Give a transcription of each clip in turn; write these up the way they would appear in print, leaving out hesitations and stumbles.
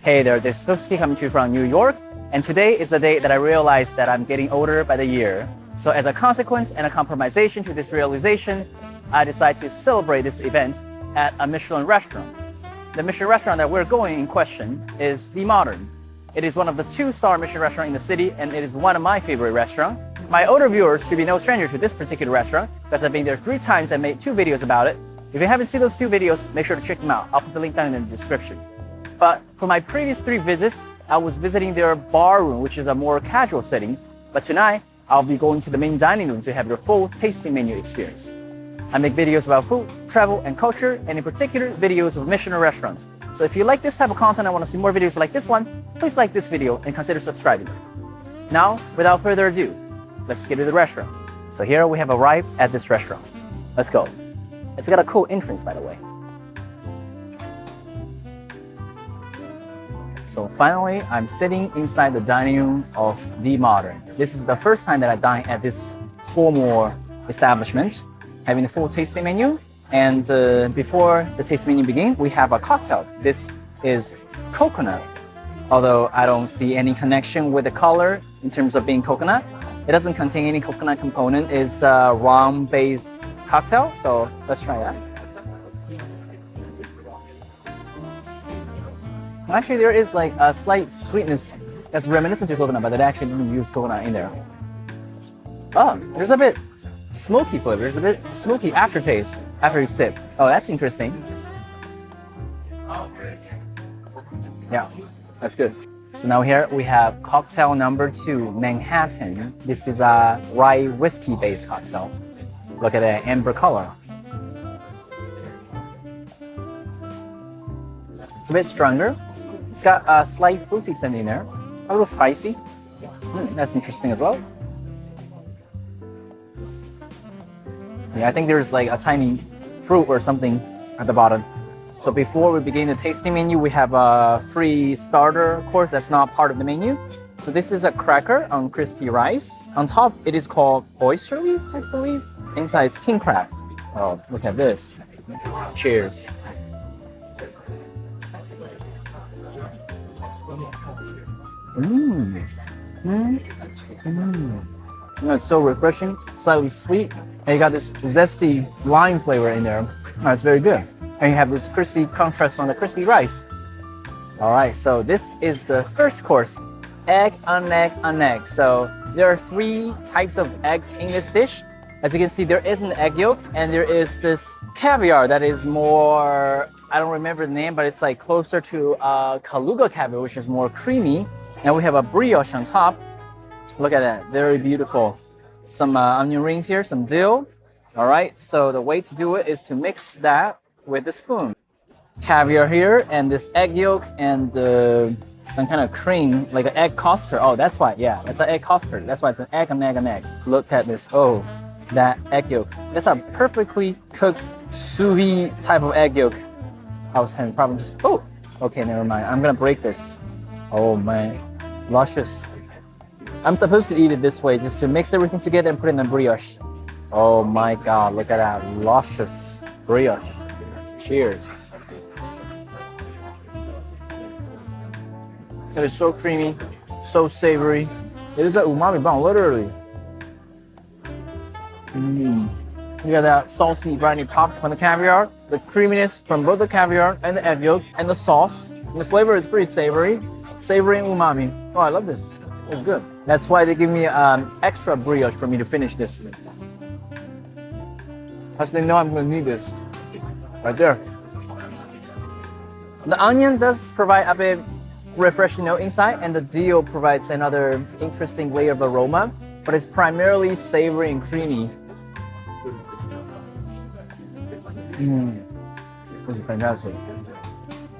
Hey there, this is Fufski coming to you from New York, and today is the day that I realized that I'm getting older by the year. So as a consequence and a compromisation to this realization, I decided to celebrate this event at a Michelin restaurant. The Michelin restaurant that we're going in question is The Modern. It is one of the 2-star Michelin restaurants in the city, and it is one of my favorite restaurants. My older viewers should be no stranger to this particular restaurant because I've been there 3 times and made 2 videos about it. If you haven't seen those 2 videos, make sure to check them out. I'll put the link down in the description. But for my previous 3 visits, I was visiting their barroom, which is a more casual setting. But tonight, I'll be going to the main dining room to have your full tasting menu experience. I make videos about food, travel, and culture, and in particular, videos of Michelin restaurants. So if you like this type of content and want to see more videos like this one, please like this video and consider subscribing. Now, without further ado, let's get to the restaurant. So here we have arrived at this restaurant. Let's go. It's got a cool entrance, by the way. So finally, I'm sitting inside the dining room of The Modern. This is the first time that I dine at this formal establishment, having the full tasting menu. And before the tasting menu begins, we have a cocktail. This is coconut. Although I don't see any connection with the color in terms of being coconut. It doesn't contain any coconut component. It's a rum-based cocktail, so let's try that. Actually, there is like a slight sweetness that's reminiscent to coconut, but they actually didn't use coconut in there. Oh, there's a bit smoky flavor. There's a bit smoky aftertaste after you sip. Oh, that's interesting. Yeah, that's good. So now here we have cocktail number 2, Manhattan. This is a rye whiskey-based cocktail. Look at that amber color. It's a bit stronger. It's got a slight fruity scent in there, a little spicy. That's interesting as well. Yeah, I think there's like a tiny fruit or something at the bottom. So before we begin the tasting menu, we have a free starter course that's not part of the menu. So this is a cracker on crispy rice. On top, it is called oyster leaf, I believe. Inside, it's king crab. Oh, look at this. Cheers. It's so refreshing, slightly sweet, and you got this zesty lime flavor in there. It's very good. And you have this crispy contrast from the crispy rice. All right, so this is the first course, egg on egg on egg. So there are 3 types of eggs in this dish. As you can see, there is an egg yolk, and there is this caviar that is more, I don't remember the name, but it's like closer to Kaluga caviar, which is more creamy. And we have a brioche on top. Look at that, very beautiful. Some onion rings here, some dill. All right, so the way to do it is to mix that with the spoon. Caviar here, and this egg yolk, and some kind of cream, like an egg custard. Oh, that's why, yeah, that's an egg custard. That's why it's an egg on egg on egg. Look at this, oh, that egg yolk. That's a perfectly cooked sous vide type of egg yolk. I was having problems just, oh, okay, never mind. I'm gonna break this. Oh man, luscious. I'm supposed to eat it this way, just to mix everything together and put it in the brioche. Oh my God, look at that luscious brioche. Cheers. It is so creamy, so savory. It is an umami bomb, literally. You got that salty, briny pop from the caviar, the creaminess from both the caviar and the egg yolk, and the sauce. And the flavor is pretty savory and umami. Oh, I love this. It's good. That's why they give me extra brioche for me to finish this. Because they know I'm going to need this. Right there. The onion does provide a bit refreshing note inside, and the dill provides another interesting layer of aroma, but it's primarily savory and creamy. This is fantastic.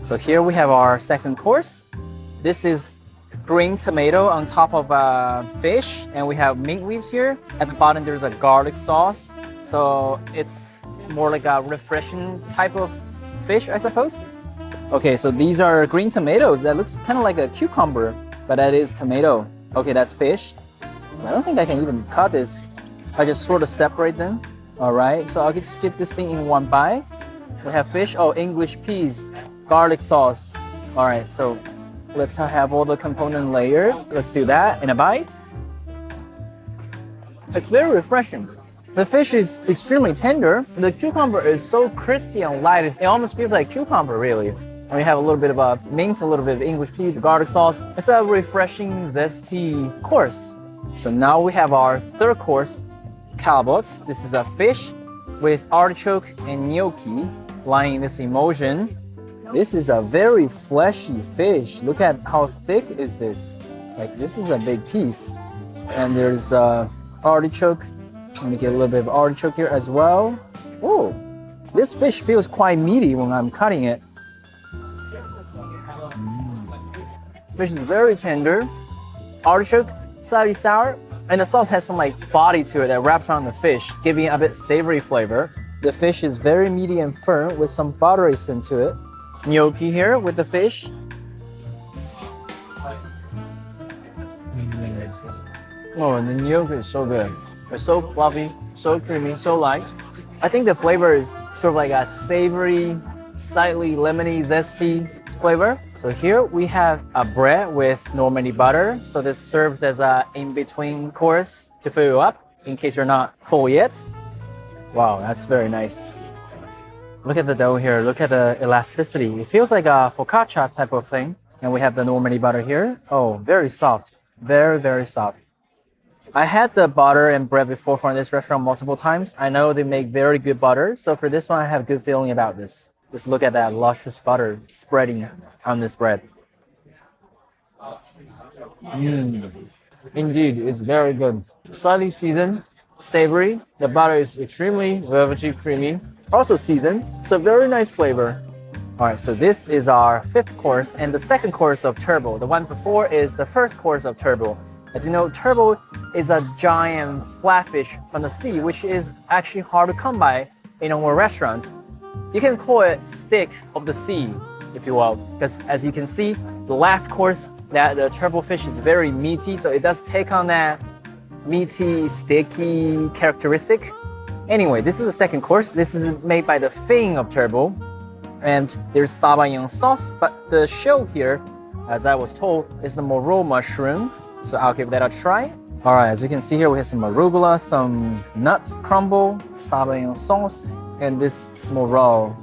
So here we have our second course. This is green tomato on top of fish, and we have mint leaves here. At the bottom, there's a garlic sauce. So it's more like a refreshing type of fish, I suppose. Okay, so these are green tomatoes. That looks kind of like a cucumber, but that is tomato. Okay, that's fish. I don't think I can even cut this. I just sort of separate them. All right, so I'll just get this thing in one bite. We have fish, oh, English peas, garlic sauce. All right, so Let's have all the component layered. Let's do that in a bite. It's very refreshing. The fish is extremely tender. The cucumber is so crispy and light. It almost feels like cucumber, really. And we have a little bit of a mint, a little bit of English tea, the garlic sauce. It's a refreshing, zesty course. So now we have our third course, calbot. This is a fish with artichoke and gnocchi lying in this emulsion. This is a very fleshy fish. Look at how thick is this. Like, this is a big piece. And there's artichoke. Let me get a little bit of artichoke here as well. Oh, this fish feels quite meaty when I'm cutting it. Fish is very tender. Artichoke, slightly sour, and the sauce has some like body to it that wraps around the fish, giving it a bit savory flavor. The fish is very meaty and firm with some buttery scent to it. Gnocchi here with the fish. Oh, and the gnocchi is so good. It's so fluffy, so creamy, so light. I think the flavor is sort of like a savory, slightly lemony, zesty flavor. So here we have a bread with Normandy butter. So this serves as a in-between course to fill you up in case you're not full yet. Wow, that's very nice. Look at the dough here. Look at the elasticity. It feels like a focaccia type of thing. And we have the Normandy butter here. Oh, very soft. Very, very soft. I had the butter and bread before from this restaurant multiple times. I know they make very good butter. So for this one, I have a good feeling about this. Just look at that luscious butter spreading on this bread. Indeed, it's very good. Slightly seasoned, savory. The butter is extremely velvety, creamy. Also seasoned. It's a very nice flavor. All right, so this is our fifth course and the second course of turbot. The one before is the first course of turbot. As you know, turbot is a giant flatfish from the sea, which is actually hard to come by in our restaurants. You can call it steak of the sea, if you will, because as you can see, the last course, that the turbot fish is very meaty, so it does take on that meaty, sticky characteristic. Anyway, this is the second course. This is made by the fin of turbot, and there's sabayon sauce, but the shell here, as I was told, is the morel mushroom. So I'll give that a try. All right, as you can see here, we have some arugula, some nuts crumble, sabayon sauce, and this morel.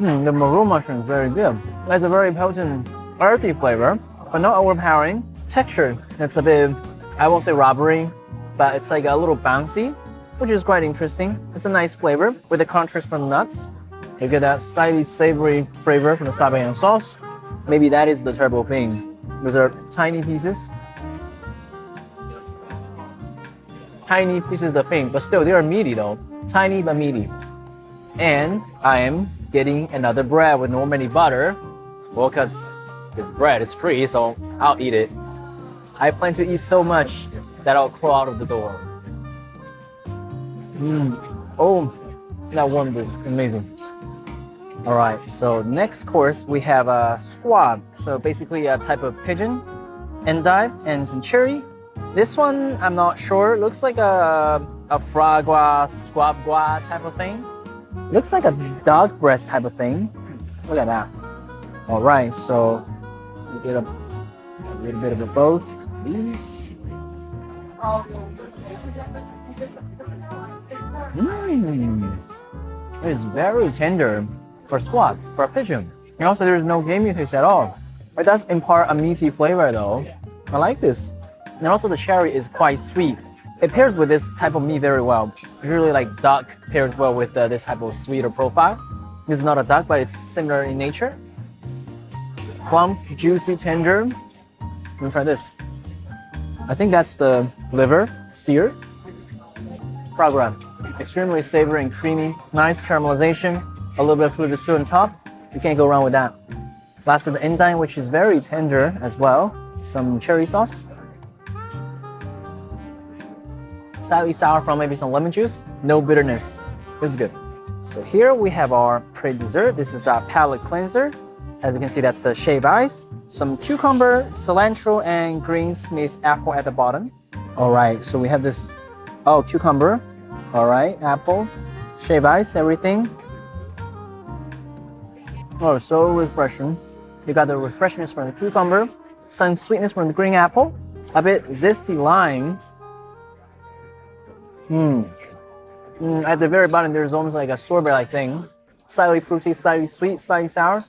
The morel mushroom is very good. It has a very potent earthy flavor, but not overpowering. Texture, it's a bit, I won't say rubbery, but it's like a little bouncy, which is quite interesting. It's a nice flavor with the contrast from the nuts. You get that slightly savory flavor from the sabayon sauce. Maybe that is the turbot fin. Those are tiny pieces. Tiny pieces of the fin, but still they are meaty though. Tiny but meaty. And I am getting another bread with Normandy butter. Well, because this bread is free, so I'll eat it. I plan to eat so much that I'll crawl out of the door. Oh, that warmth is amazing. All right, so next course we have a squab. So basically a type of pigeon, endive, and some cherry. This one, I'm not sure. Looks like a fragua, squabgua type of thing. Looks like a dog breast type of thing. Look at that. All right, so we get a little bit of both these. It's very tender for squab, for a pigeon. And also there's no gamey taste at all. It does impart a meaty flavor though. I like this. And also the cherry is quite sweet. It pairs with this type of meat very well. Usually like duck pairs well with this type of sweeter profile. This is not a duck, but it's similar in nature. Plump, juicy, tender. Let me try this. I think that's the liver, seared. Foie gras. Extremely savory and creamy. Nice caramelization. A little bit of fruit soup on top. You can't go wrong with that. Lastly, the endive, which is very tender as well. Some cherry sauce. Slightly sour from maybe some lemon juice. No bitterness. This is good. So here we have our pre-dessert. This is our palate cleanser. As you can see, that's the shaved ice. Some cucumber, cilantro, and green Smith apple at the bottom. All right, so we have this, cucumber. All right, apple, shaved ice, everything. Oh, so refreshing. You got the refreshness from the cucumber, some sweetness from the green apple, a bit zesty lime. At the very bottom, there's almost like a sorbet-like thing. Slightly fruity, slightly sweet, slightly sour.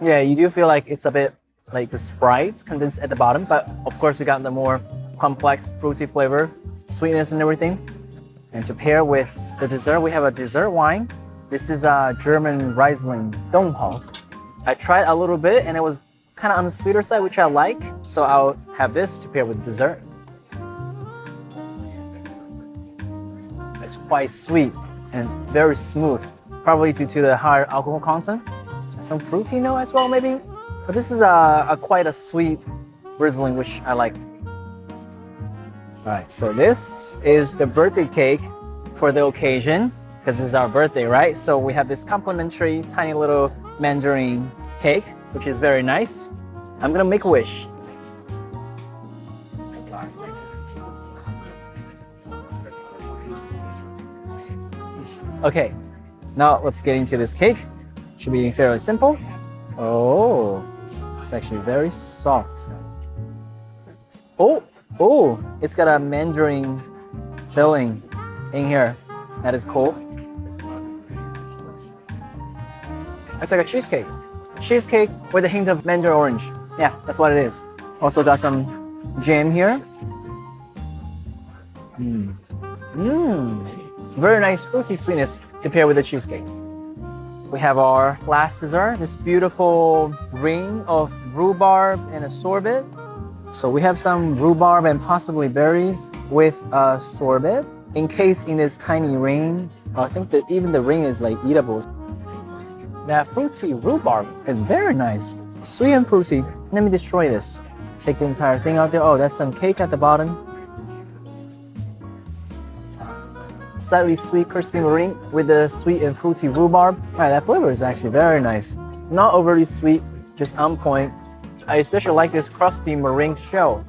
Yeah, you do feel like it's a bit like the Sprite condensed at the bottom, but of course you got the more complex fruity flavor, sweetness and everything. And to pair with the dessert, we have a dessert wine. This is a German Riesling Donghof. I tried a little bit and it was kind of on the sweeter side, which I like. So I'll have this to pair with dessert. It's quite sweet and very smooth, probably due to the higher alcohol content. Some fruity note as well, maybe. But this is quite a sweet Riesling, which I like. All right, so this is the birthday cake for the occasion, because it's our birthday, right? So we have this complimentary tiny little mandarin cake, which is very nice. I'm gonna make a wish. Okay, now let's get into this cake. Should be fairly simple. Oh, it's actually very soft. Oh, it's got a mandarin filling in here. That is cool. It's like a cheesecake. Cheesecake with a hint of mandarin orange. Yeah, that's what it is. Also got some jam here. Very nice fruity sweetness to pair with the cheesecake. We have our last dessert, this beautiful ring of rhubarb and a sorbet. So we have some rhubarb and possibly berries with a sorbet. Encased in this tiny ring. I think that even the ring is like eatable. That fruity rhubarb is very nice. Sweet and fruity. Let me destroy this. Take the entire thing out there. Oh, that's some cake at the bottom. Slightly sweet, crispy meringue with the sweet and fruity rhubarb. All right, that flavor is actually very nice. Not overly sweet, just on point. I especially like this crusty meringue shell.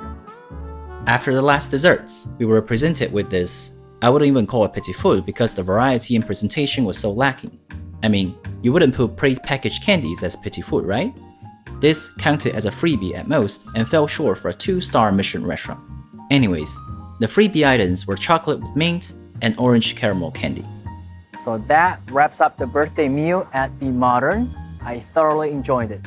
After the last desserts, we were presented with this, I wouldn't even call it Petit Four because the variety and presentation was so lacking. I mean, you wouldn't put pre-packaged candies as Petit Four, right? This counted as a freebie at most and fell short for a 2-star Michelin restaurant. Anyways, the freebie items were chocolate with mint and orange caramel candy. So that wraps up the birthday meal at the Modern. I thoroughly enjoyed it.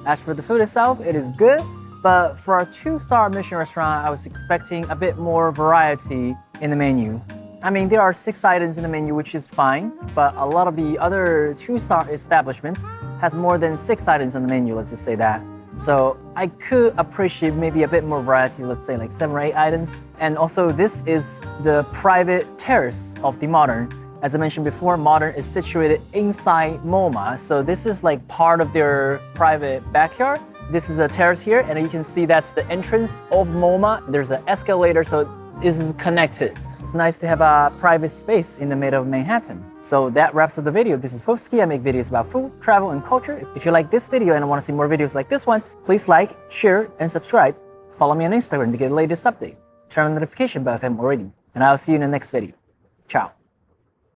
As for the food itself, it is good, but for a 2-star Michelin restaurant, I was expecting a bit more variety in the menu. I mean, there are 6 items in the menu, which is fine, but a lot of the other 2-star establishments has more than 6 items on the menu, let's just say that. So I could appreciate maybe a bit more variety, let's say like 7 or 8 items. And also this is the private terrace of the Modern. As I mentioned before, Modern is situated inside MoMA, so this is like part of their private backyard. This is the terrace here, and you can see that's the entrance of MoMA. There's an escalator, so this is connected. It's nice to have a private space in the middle of Manhattan. So that wraps up the video. This is Fufski. I make videos about food, travel, and culture. If you like this video and want to see more videos like this one, please like, share, and subscribe. Follow me on Instagram to get the latest update. Turn on the notification bell if you haven't already. And I'll see you in the next video. Ciao.